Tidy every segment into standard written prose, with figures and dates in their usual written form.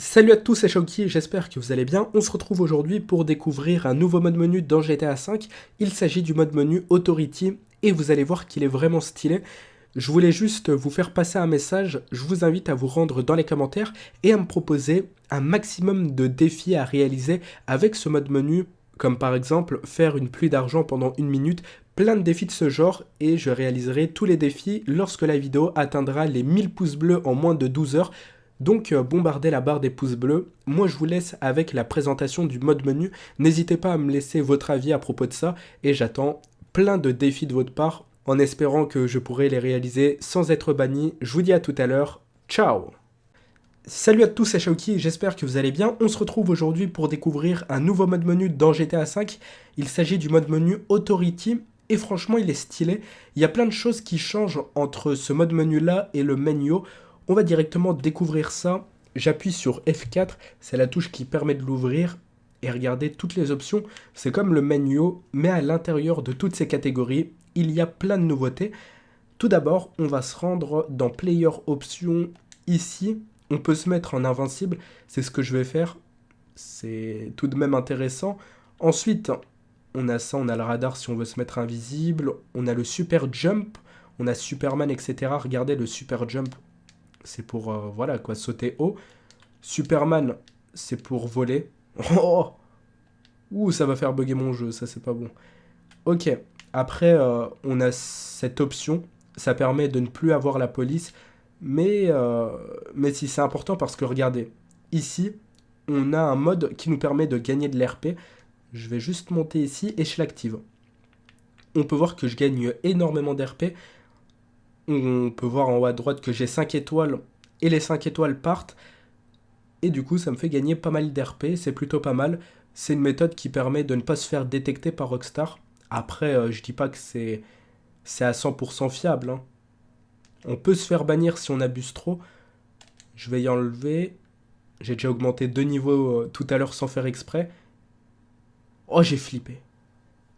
Salut à tous, c'est Shoki, j'espère que vous allez bien. On se retrouve aujourd'hui pour découvrir un nouveau mode menu dans GTA V. Il s'agit du mode menu Authority et vous allez voir qu'il est vraiment stylé. Je voulais juste vous faire passer un message, je vous invite à vous rendre dans les commentaires et à me proposer un maximum de défis à réaliser avec ce mode menu, comme par exemple faire une pluie d'argent pendant une minute, plein de défis de ce genre et je réaliserai tous les défis lorsque la vidéo atteindra les 1000 pouces bleus en moins de 12 heures. Donc bombardez la barre des pouces bleus. Moi je vous laisse avec la présentation du mode menu. N'hésitez pas à me laisser votre avis à propos de ça et j'attends plein de défis de votre part en espérant que je pourrai les réaliser sans être banni. Je vous dis à tout à l'heure. Ciao. Salut à tous, c'est Shoki, j'espère que vous allez bien. On se retrouve aujourd'hui pour découvrir un nouveau mode menu dans GTA V. Il s'agit du mode menu Authority et franchement il est stylé. Il y a plein de choses qui changent entre ce mode menu là et le menu. On va directement découvrir ça. J'appuie sur F4, c'est la touche qui permet de l'ouvrir. Et regardez toutes les options, c'est comme le menu, mais à l'intérieur de toutes ces catégories, il y a plein de nouveautés. Tout d'abord, on va se rendre dans Player Options. Ici, on peut se mettre en invincible, c'est ce que je vais faire. C'est tout de même intéressant. Ensuite, on a ça, on a le radar si on veut se mettre invisible. On a le super jump, on a Superman, etc. Regardez le super jump, c'est pour, voilà quoi, sauter haut. Superman, c'est pour voler. Oh, ouh, ça va faire bugger mon jeu, ça c'est pas bon. Ok, après, on a cette option. Ça permet de ne plus avoir la police. Mais si c'est important parce que regardez, ici, on a un mode qui nous permet de gagner de l'RP. Je vais juste monter ici et je l'active. On peut voir que je gagne énormément d'RP. On peut voir en haut à droite que j'ai 5 étoiles et les 5 étoiles partent. Et du coup, ça me fait gagner pas mal d'RP, c'est plutôt pas mal. C'est une méthode qui permet de ne pas se faire détecter par Rockstar. Après, je dis pas que c'est à 100% fiable, hein. On peut se faire bannir si on abuse trop. Je vais y enlever. J'ai déjà augmenté 2 niveaux tout à l'heure sans faire exprès. Oh, j'ai flippé.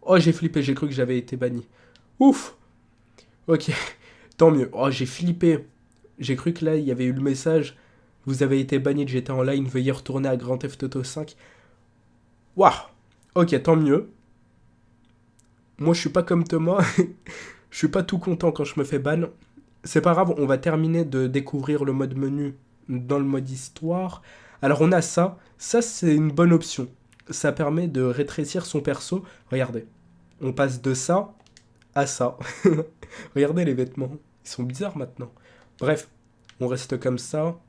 Oh, j'ai flippé, j'ai cru que j'avais été banni. Ouf. Ok, tant mieux. Oh, j'ai flippé. J'ai cru que là, il y avait eu le message. Vous avez été banni de GTA Online, veuillez retourner à Grand Theft Auto 5. Waouh. Ok, tant mieux. Moi, je suis pas comme Thomas. Je suis pas tout content quand je me fais ban. C'est pas grave, on va terminer de découvrir le mode menu dans le mode histoire. Alors, on a ça. Ça, c'est une bonne option. Ça permet de rétrécir son perso. Regardez. On passe de ça à ça. Regardez les vêtements. Ils sont bizarres maintenant. Bref, on reste comme ça.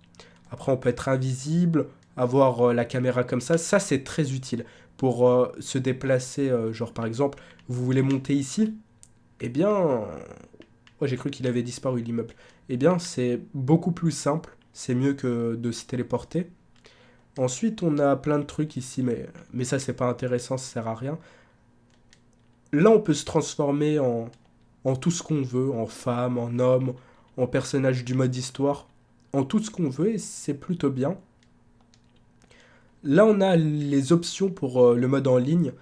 Après, on peut être invisible, avoir la caméra comme ça. Ça, c'est très utile pour se déplacer. Genre, par exemple, vous voulez monter ici. Eh bien, moi, j'ai cru qu'il avait disparu l'immeuble. Eh bien, c'est beaucoup plus simple. C'est mieux que de se téléporter. Ensuite, on a plein de trucs ici, mais ça, c'est pas intéressant, ça sert à rien. Là, on peut se transformer en tout ce qu'on veut, en femme, en homme, en personnage du mode histoire, en tout ce qu'on veut, et c'est plutôt bien. Là, on a les options pour le mode en ligne.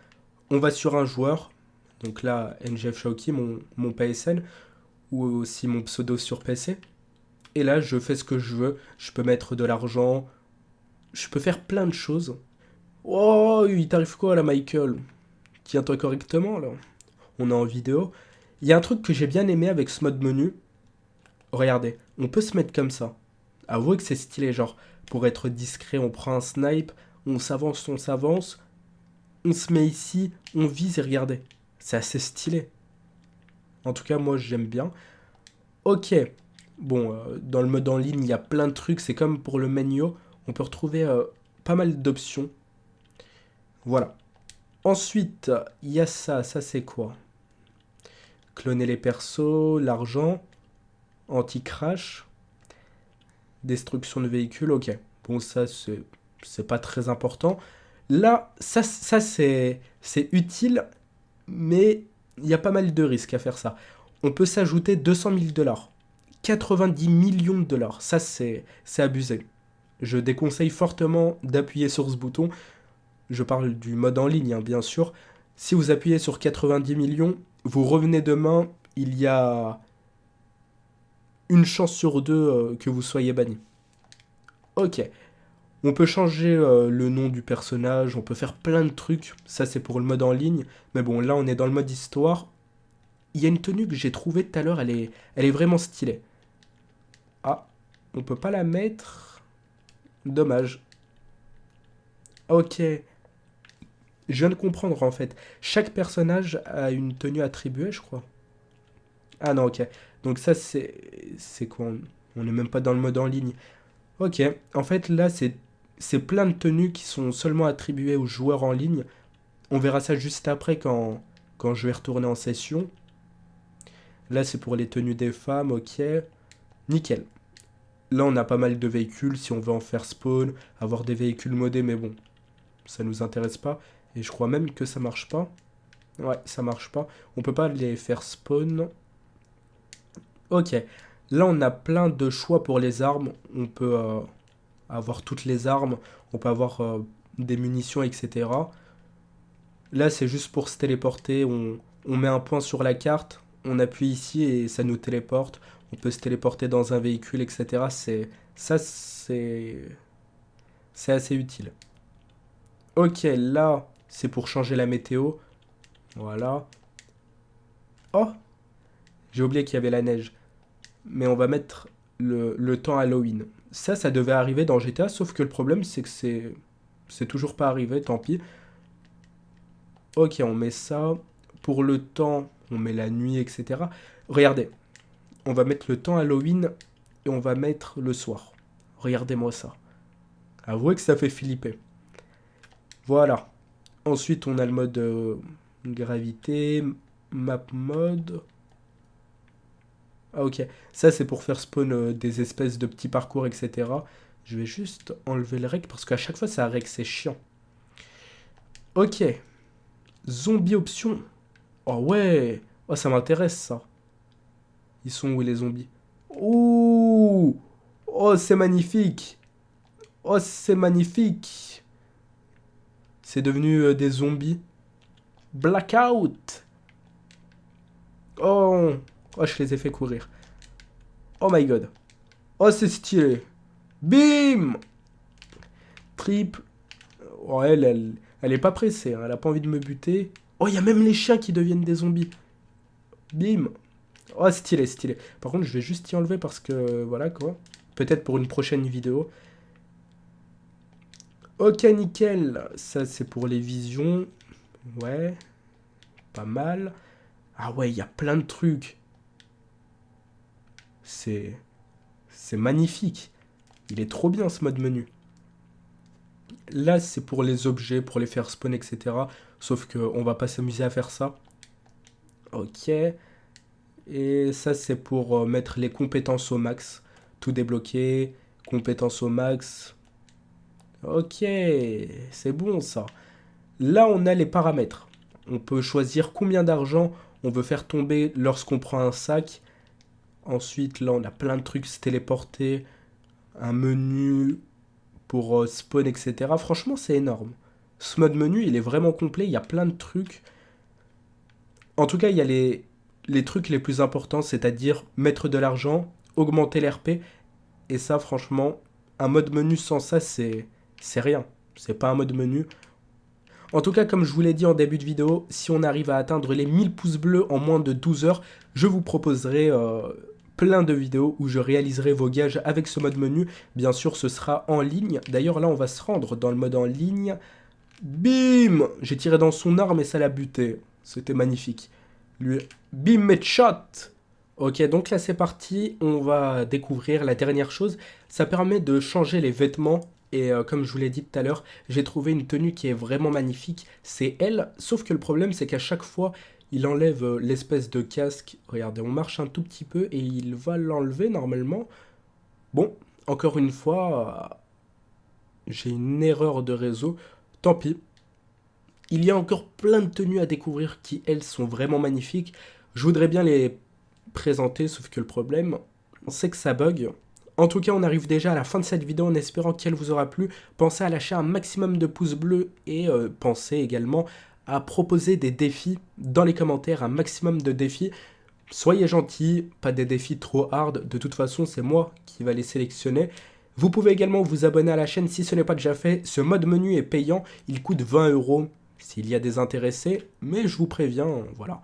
On va sur un joueur, donc là, NGF Shoki, mon PSN, ou aussi mon pseudo sur PC. Et là, je fais ce que je veux. Je peux mettre de l'argent, je peux faire plein de choses. Oh, il t'arrive quoi là, Michael? Tiens-toi correctement là. On est en vidéo. Il y a un truc que j'ai bien aimé avec ce mode menu. Regardez, on peut se mettre comme ça. Avouez que c'est stylé, genre, pour être discret, on prend un snipe, on s'avance, on se met ici, on vise et regardez. C'est assez stylé. En tout cas, moi, j'aime bien. Ok. Bon, dans le mode en ligne, il y a plein de trucs. C'est comme pour le menu. On peut retrouver pas mal d'options. Voilà. Ensuite, il y a ça. Ça, c'est quoi? Cloner les persos, l'argent, anti-crash, destruction de véhicules, ok. Bon, ça, c'est pas très important. Là, ça c'est utile, mais il y a pas mal de risques à faire ça. On peut s'ajouter 200 000 dollars. 90 millions de dollars. Ça, c'est abusé. Je déconseille fortement d'appuyer sur ce bouton. Je parle du mode en ligne, hein, bien sûr. Si vous appuyez sur 90 millions, vous revenez demain, il y a une chance sur deux que vous soyez banni. Ok. On peut changer le nom du personnage, on peut faire plein de trucs. Ça, c'est pour le mode en ligne. Mais bon, là, on est dans le mode histoire. Il y a une tenue que j'ai trouvée tout à l'heure, elle est vraiment stylée. Ah, on peut pas la mettre. Dommage. Ok. Je viens de comprendre en fait. Chaque personnage a une tenue attribuée, je crois. Ah non, ok. Donc ça, c'est quoi? On n'est même pas dans le mode en ligne. Ok. En fait, là, c'est plein de tenues qui sont seulement attribuées aux joueurs en ligne. On verra ça juste après quand je vais retourner en session. Là, c'est pour les tenues des femmes, ok. Nickel. Là, on a pas mal de véhicules, si on veut en faire spawn, avoir des véhicules modés, mais bon, ça nous intéresse pas. Et je crois même que ça marche pas. Ouais, ça marche pas. On peut pas les faire spawn. Ok. Là, on a plein de choix pour les armes. On peut avoir toutes les armes. On peut avoir des munitions, etc. Là, c'est juste pour se téléporter. On met un point sur la carte. On appuie ici et ça nous téléporte. On peut se téléporter dans un véhicule, etc. Ça, c'est assez utile. Ok, là, c'est pour changer la météo. Voilà. Oh, j'ai oublié qu'il y avait la neige. Mais on va mettre le temps Halloween. Ça devait arriver dans GTA, sauf que le problème, c'est que c'est toujours pas arrivé, tant pis. Ok, on met ça. Pour le temps, on met la nuit, etc. Regardez, on va mettre le temps Halloween et on va mettre le soir. Regardez-moi ça. Avouez que ça fait flipper. Voilà. Ensuite, on a le mode gravité, map mode. Ah ok, ça c'est pour faire spawn des espèces de petits parcours, etc. Je vais juste enlever le rec parce qu'à chaque fois ça rec, c'est chiant. Ok, zombie option. Oh ouais, oh ça m'intéresse ça. Ils sont où les zombies? Ouh, oh c'est magnifique. Oh c'est magnifique. C'est devenu des zombies. Blackout. Oh, oh je les ai fait courir. Oh my god. Oh c'est stylé. Bim! Triple. Oh, elle est pas pressée, hein. Elle a pas envie de me buter. Oh, il y a même les chiens qui deviennent des zombies. Bim! Oh, stylé, stylé. Par contre, je vais juste y enlever parce que, voilà, quoi. Peut-être pour une prochaine vidéo. Ok, nickel. Ça, c'est pour les visions. Ouais. Pas mal. Ah ouais, il y a plein de trucs. C'est... C'est magnifique. Il est trop bien, ce mode menu. Là, c'est pour les objets, pour les faire spawn, etc. Sauf qu'on va pas s'amuser à faire ça. Ok. Et ça, c'est pour mettre les compétences au max. Tout débloquer. Compétences au max. Ok. C'est bon, ça. Là, on a les paramètres. On peut choisir combien d'argent on veut faire tomber lorsqu'on prend un sac. Ensuite, là, on a plein de trucs. Se téléporter. Un menu pour spawn, etc. Franchement, c'est énorme. Ce mode menu, il est vraiment complet. Il y a plein de trucs. En tout cas, il y a les trucs les plus importants, c'est-à-dire mettre de l'argent, augmenter l'RP. Et ça, franchement, un mode menu sans ça, c'est rien. C'est pas un mode menu. En tout cas, comme je vous l'ai dit en début de vidéo, si on arrive à atteindre les 1000 pouces bleus en moins de 12 heures, je vous proposerai plein de vidéos où je réaliserai vos gages avec ce mode menu. Bien sûr, ce sera en ligne. D'ailleurs, là, on va se rendre dans le mode en ligne. Bim! J'ai tiré dans son arme et ça l'a buté. C'était magnifique. Lui, bim, headshot! Ok, donc là, c'est parti. On va découvrir la dernière chose. Ça permet de changer les vêtements. Et comme je vous l'ai dit tout à l'heure, j'ai trouvé une tenue qui est vraiment magnifique. C'est elle, sauf que le problème, c'est qu'à chaque fois, il enlève l'espèce de casque. Regardez, on marche un tout petit peu et il va l'enlever normalement. Bon, encore une fois, j'ai une erreur de réseau. Tant pis. Il y a encore plein de tenues à découvrir qui, elles, sont vraiment magnifiques. Je voudrais bien les présenter, sauf que le problème, c'est que ça bug. En tout cas, on arrive déjà à la fin de cette vidéo en espérant qu'elle vous aura plu. Pensez à lâcher un maximum de pouces bleus et pensez également à proposer des défis dans les commentaires, un maximum de défis. Soyez gentils, pas des défis trop hard. De toute façon, c'est moi qui va les sélectionner. Vous pouvez également vous abonner à la chaîne si ce n'est pas déjà fait. Ce mode menu est payant, il coûte 20 € s'il y a des intéressés, mais je vous préviens, voilà.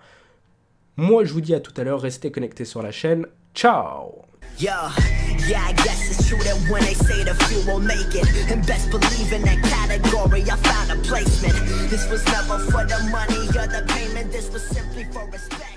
Moi, je vous dis à tout à l'heure, restez connectés sur la chaîne. Ciao! Yeah, I guess it's true that when they say the few will make it, and best believe in that category, I found a placement. This was never for the money or the payment, this was simply for respect.